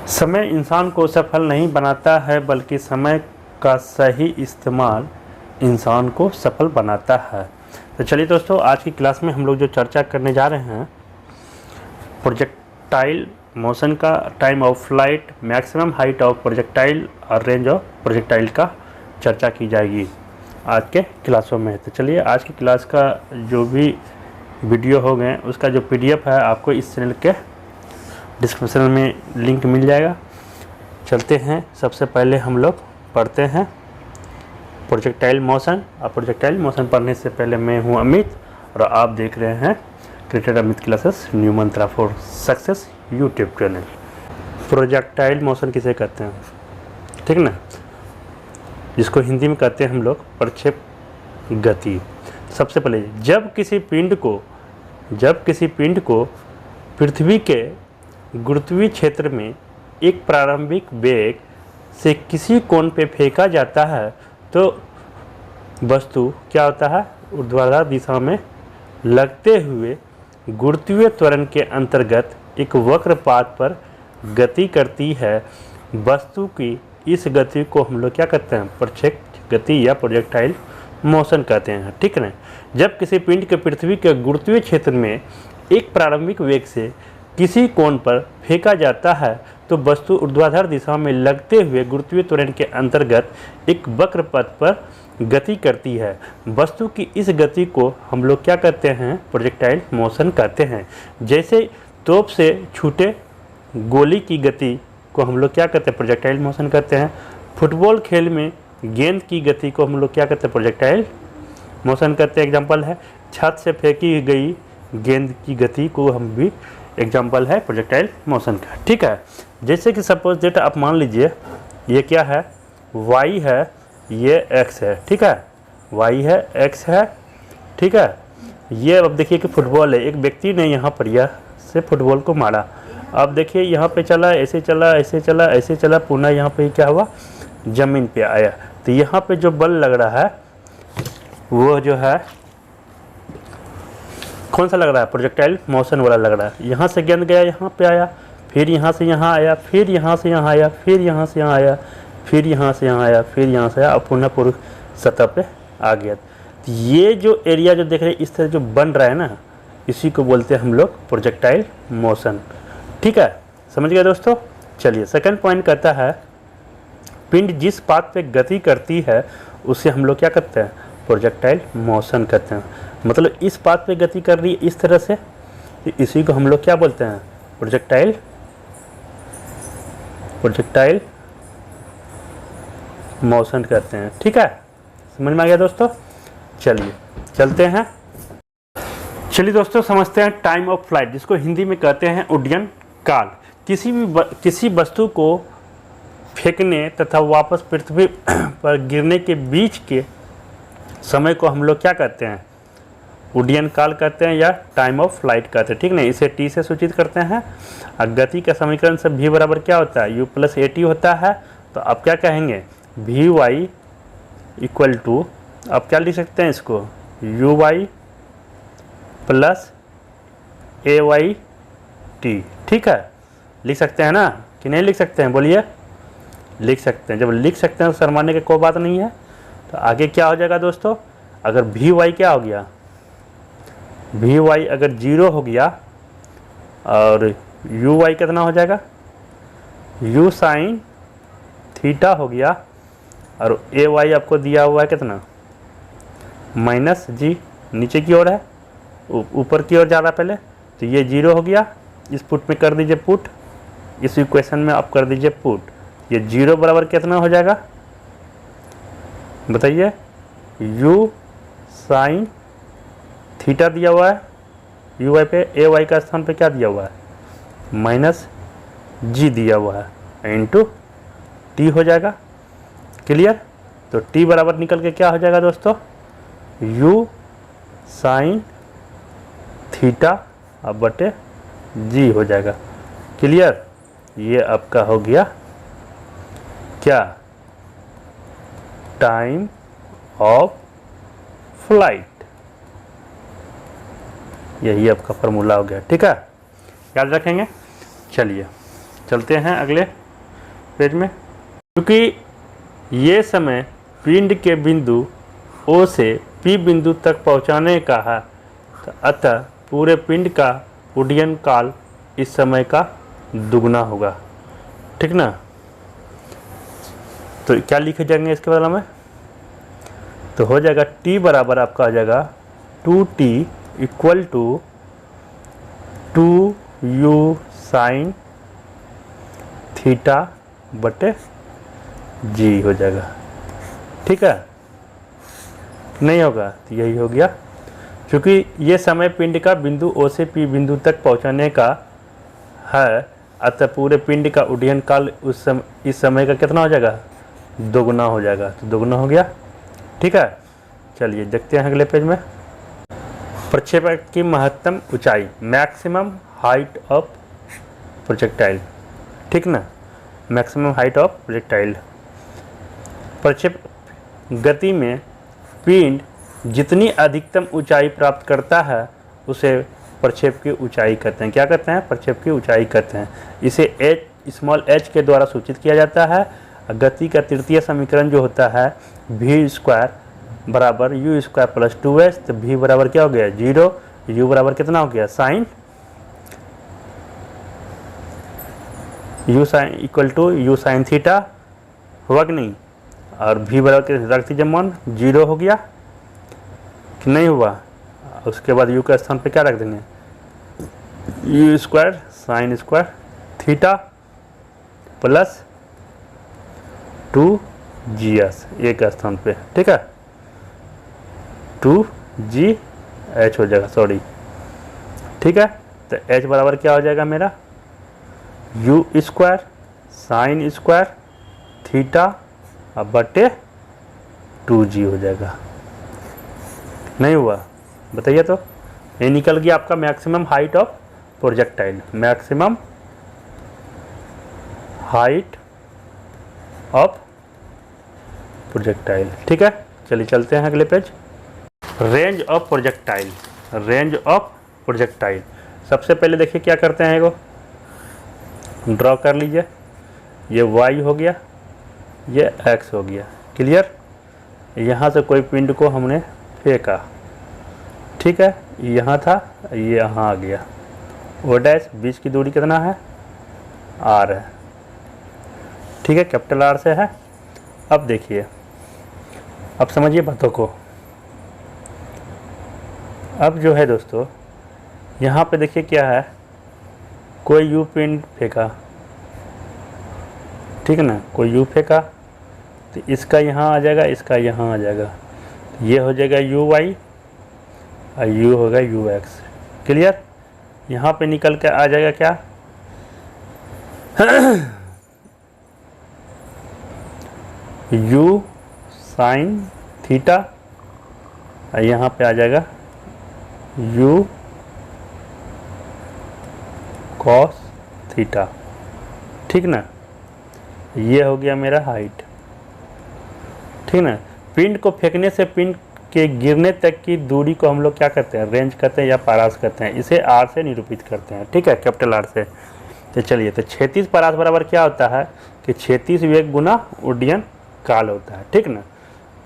समय इंसान को सफल नहीं बनाता है, बल्कि समय का सही इस्तेमाल इंसान को सफल बनाता है। तो चलिए दोस्तों, आज की क्लास में हम लोग जो चर्चा करने जा रहे हैं, प्रोजेक्टाइल मोशन का, time of flight, maximum height of projectile और रेंज ऑफ प्रोजेक्टाइल का चर्चा की जाएगी आज के क्लासों में। तो चलिए, आज की क्लास का जो भी वीडियो हो गए उसका जो PDF है आपको इस चैनल के डिस्क्रिप्शन में लिंक मिल जाएगा। चलते हैं, सबसे पहले हम लोग पढ़ते हैं प्रोजेक्टाइल मोशन। और प्रोजेक्टाइल मोशन पढ़ने से पहले मैं हूं अमित और आप देख रहे हैं creator Amit classes new Mantra for success YouTube channel. Projectile motion किसे कहते हैं, ठीक ना, जिसको हिंदी में कहते हैं हम लोग प्रक्षेप गति। सबसे पहले जब किसी पिंड को पृथ्वी के गुरुत्वीय क्षेत्र में एक प्रारंभिक वेग से किसी कोण पे फेंका जाता है तो वस्तु क्या होता है, ऊर्ध्वाधर दिशा में लगते हुए गुरुत्वीय त्वरण के अंतर्गत एक वक्र पाथ पर गति करती है। वस्तु की इस गति को हम लोग क्या कहते हैं, प्रक्षेप गति या प्रोजेक्टाइल मोशन कहते हैं, ठीक है। जब किसी पिंड के पृथ्वी के गुरुत्वीय क्षेत्र में एक प्रारंभिक वेग से किसी कोण पर फेंका जाता है तो वस्तु ऊर्ध्वाधर दिशा में लगते हुए गुरुत्वीय त्वरण के अंतर्गत एक वक्र पथ पर गति करती है। वस्तु की इस गति को हम लोग क्या कहते हैं, प्रोजेक्टाइल मोशन कहते हैं। जैसे तोप से छूटे गोली की गति को हम लोग क्या कहते हैं, प्रोजेक्टाइल मोशन कहते हैं। फुटबॉल खेल में गेंद की गति को हम लोग क्या कहते हैं, प्रोजेक्टाइल मोशन कहते हैं। एग्जाम्पल है छत से फेंकी गई गेंद की गति को हम भी एग्जाम्पल है प्रोजेक्टाइल मोशन का, ठीक है। जैसे कि सपोज दैट आप मान लीजिए ये क्या है, y है, ये x है, ठीक है, y है, x है, ठीक है। ये अब देखिए कि फुटबॉल है, एक व्यक्ति ने यहाँ पर यह से फुटबॉल को मारा। अब देखिए यहाँ पे चला, ऐसे चला, ऐसे चला, ऐसे चला, पुनः यहाँ पे क्या हुआ, ज़मीन पे आया। तो यहाँ पे जो बल लग रहा है वो जो है कौन सा लग रहा है, प्रोजेक्टाइल मोशन वाला लग रहा है। यहाँ से गेंद गया, यहाँ पे आया, फिर यहाँ से यहाँ आया, फिर यहाँ से यहाँ आया, फिर यहाँ से यहाँ आया, फिर यहाँ से यहाँ आया, फिर यहाँ से आया, और पुनः पूर्व सतह पे आ गया। तो ये जो एरिया जो देख रहे हैं इस तरह जो बन रहा है ना, इसी को बोलते हैं हम लोग प्रोजेक्टाइल मोशन, ठीक है। समझ गए दोस्तों। चलिए, सेकंड पॉइंट कहता है पिंड जिस पाथ पे गति करती है उसे हम लोग क्या कहते हैं, प्रोजेक्टाइल मोशन कहते हैं। मतलब इस पाथ पे गति कर रही है इस तरह से, इसी को हम लोग क्या बोलते हैं, प्रोजेक्टाइल मोशन कहते हैं, ठीक है। समझ में आ गया दोस्तों। चलिए चलते हैं। चलिए दोस्तों, समझते हैं टाइम ऑफ फ्लाइट, जिसको हिंदी में कहते हैं उड्डयन काल। किसी वस्तु को फेंकने तथा वापस पृथ्वी पर गिरने के बीच के समय को हम लोग क्या कहते हैं, उड्डयन काल कहते हैं या टाइम ऑफ फ्लाइट कहते हैं, ठीक नहीं। इसे T से सूचित करते हैं। और गति का समीकरण से V बराबर क्या होता है, U + AT होता है। तो आप क्या कहेंगे, VY इक्वल टू, आप क्या लिख सकते हैं इसको, UY + AYT, ठीक है। लिख सकते हैं ना कि नहीं लिख सकते हैं, बोलिए। लिख सकते हैं। जब लिख सकते हैं तो शर्माने की कोई बात नहीं है। तो आगे क्या हो जाएगा दोस्तों, अगर VY क्या हो गया, VY अगर 0 हो गया और UY कितना हो जाएगा, U sin थीटा हो गया, और AY आपको दिया हुआ है कितना, -G, नीचे की ओर है, ऊपर की ओर जा रहा है पहले। तो ये 0 हो गया, इस पुट में कर दीजिए पुट, इस इक्वेशन में आप कर दीजिए पुट। ये 0 बराबर कितना हो जाएगा, बताइए, U sin थीटा दिया हुआ है UY पे, AY का स्थान पे क्या दिया हुआ है, -G दिया हुआ है, इंटू T हो जाएगा। क्लियर। तो T बराबर निकल के क्या हो जाएगा दोस्तों, U sin थीटा अब बटे G हो जाएगा। क्लियर। ये आपका हो गया क्या, टाइम ऑफ फ्लाइट। यही आपका फॉर्मूला हो गया, ठीक है, याद रखेंगे। चलिए चलते हैं अगले पेज में। क्योंकि ये समय पिंड के बिंदु O से P बिंदु तक पहुंचाने का है, तो अतः पूरे पिंड का उड्डयन काल इस समय का दुगना होगा। ठीक ना। तो क्या लिखे जाएंगे इसके बारे में, तो हो जाएगा T बराबर आपका आ जाएगा 2T equal to 2U sine theta बटे G हो जाएगा। ठीक है, नहीं होगा तो यही हो गया। क्योंकि ये समय पिंड का बिंदु O से P बिंदु तक पहुंचाने का है, अतः पूरे पिंड का उड्डयन काल इस समय का कितना हो जाएगा, दोगुना हो जाएगा। तो दोगुना हो गया। ठीक है, चलिए देखते हैं अगले पेज में। प्रक्षेपक की महत्तम ऊंचाई, मैक्सिमम हाइट ऑफ प्रोजेक्टाइल। ठीक ना, मैक्सिमम हाइट ऑफ प्रोजेक्टाइल। प्रक्षेप गति में पिंड जितनी अधिकतम ऊंचाई प्राप्त करता है उसे प्रक्षेप की ऊंचाई कहते हैं। क्या कहते हैं, प्रक्षेप की ऊंचाई कहते हैं। इसे स्मॉल h के द्वारा सूचित किया जाता है। गति का तृतीय समीकरण जो होता है v² बराबर u² प्लस 2h, तो v बराबर क्या हो गया 0, u बराबर कितना हो गया sine u sine equal to u sine theta, हुआ कि नहीं। और v बराबर रख दीजिए मान 0 हो गया कि नहीं हुआ। उसके बाद u के स्थान पे क्या रख देंगे, u² sine square theta plus 2gh एक स्थान पे। ठीक है, 2gh हो जाएगा, सॉरी। ठीक है, तो h बराबर क्या हो जाएगा मेरा u² साइन स्क्वायर थीटा अब बटे 2g हो जाएगा। नहीं हुआ, बताइए। तो ये निकल गया आपका maximum height of projectile, maximum height of projectile. ठीक है, चलिए चलते हैं अगले page. Range of projectile, range of projectile. सबसे पहले देखिए क्या करते हैं, एगो ड्रॉ कर लीजिए। ये y हो गया, ये x हो गया। क्लियर। यहाँ से कोई पिंड को हमने फेंका, ठीक है, यहाँ था, ये यहाँ आ गया। ओ डैश बीच की दूरी कितना है, r है। ठीक है, कैपिटल R से है। अब देखिए, अब समझिए बातों को। अब जो है दोस्तों, यहाँ पे देखिए क्या है, कोई यू पिंड फेंका, ठीक है ना, कोई यू फेंका, तो इसका यहाँ आ जाएगा, इसका यहाँ आ जाएगा, तो ये हो जाएगा यू वाई और यू होगा यू एक्स। क्लियर। यहाँ पे निकल के आ जाएगा क्या यू साइन थीटा और यहाँ पे आ जाएगा यू कॉस थीटा। ठीक ना, ये हो गया मेरा हाइट। ठीक ना। पिंड को फेंकने से पिंड के गिरने तक की दूरी को हम लोग क्या कहते हैं, रेंज कहते हैं या पारास कहते हैं। इसे आर से निरूपित करते हैं। ठीक है, कैपिटल आर से। तो चलिए, तो क्षैतिज पारास बराबर क्या होता है कि क्षैतिज वेग गुना उड्डयन काल होता है। ठीक ना।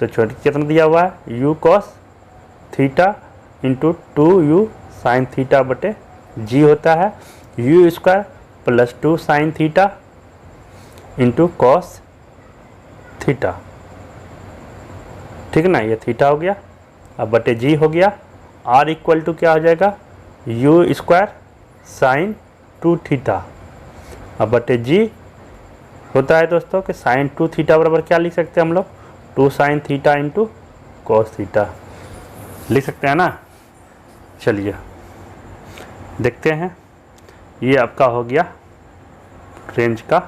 तो छोटी कितना दिया हुआ है, you cos theta into 2u sine theta बटे जी होता है, you square plus 2 sine theta into cos theta. ठीक ना, ये थीटा हो गया, अब बटे जी हो गया। आर इक्वल टू क्या हो जाएगा, यू स्क्वायर साइन 2 थीटा अब बटे जी होता है दोस्तों कि साइन 2 थीटा बराबर क्या लिख सकते हैं हम लोग, 2 sine theta into cos theta लिख सकते हैं ना। चलिए देखते हैं, ये आपका हो गया रेंज का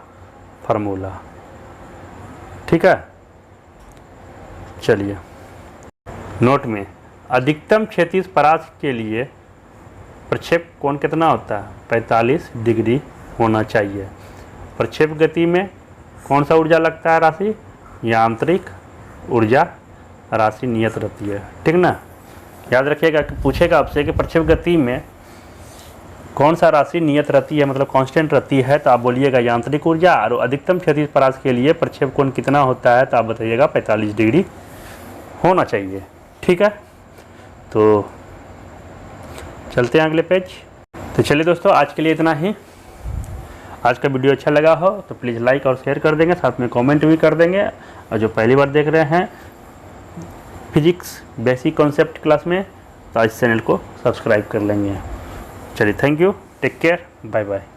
फार्मूला। ठीक है, चलिए नोट में, अधिकतम क्षैतिज परास के लिए प्रक्षेप कोण कितना होता है, 45 डिग्री होना चाहिए। प्रक्षेप गति में कौन सा ऊर्जा लगता है राशि, यांत्रिक ऊर्जा राशि नियत रहती है। ठीक ना। याद रखिएगा कि पूछेगा आपसे कि प्रक्षेप गति में कौन सा राशि नियत रहती है, मतलब कांस्टेंट रहती है, तो आप बोलिएगा यांत्रिक ऊर्जा। और अधिकतम क्षैतिज परास के लिए प्रक्षेप कोण कितना होता है, तो आप बताइएगा 45 डिग्री होना चाहिए। ठीक है, तो चलते हैं अगले पेज। तो चलिए दोस्तों, आज के लिए इतना ही। आज का वीडियो अच्छा लगा हो तो प्लीज़ लाइक और शेयर कर देंगे, साथ में कमेंट भी कर देंगे। और जो पहली बार देख रहे हैं फिजिक्स बेसिक कॉन्सेप्ट क्लास में, तो इस चैनल को सब्सक्राइब कर लेंगे। चलिए, thank you, take care, bye bye.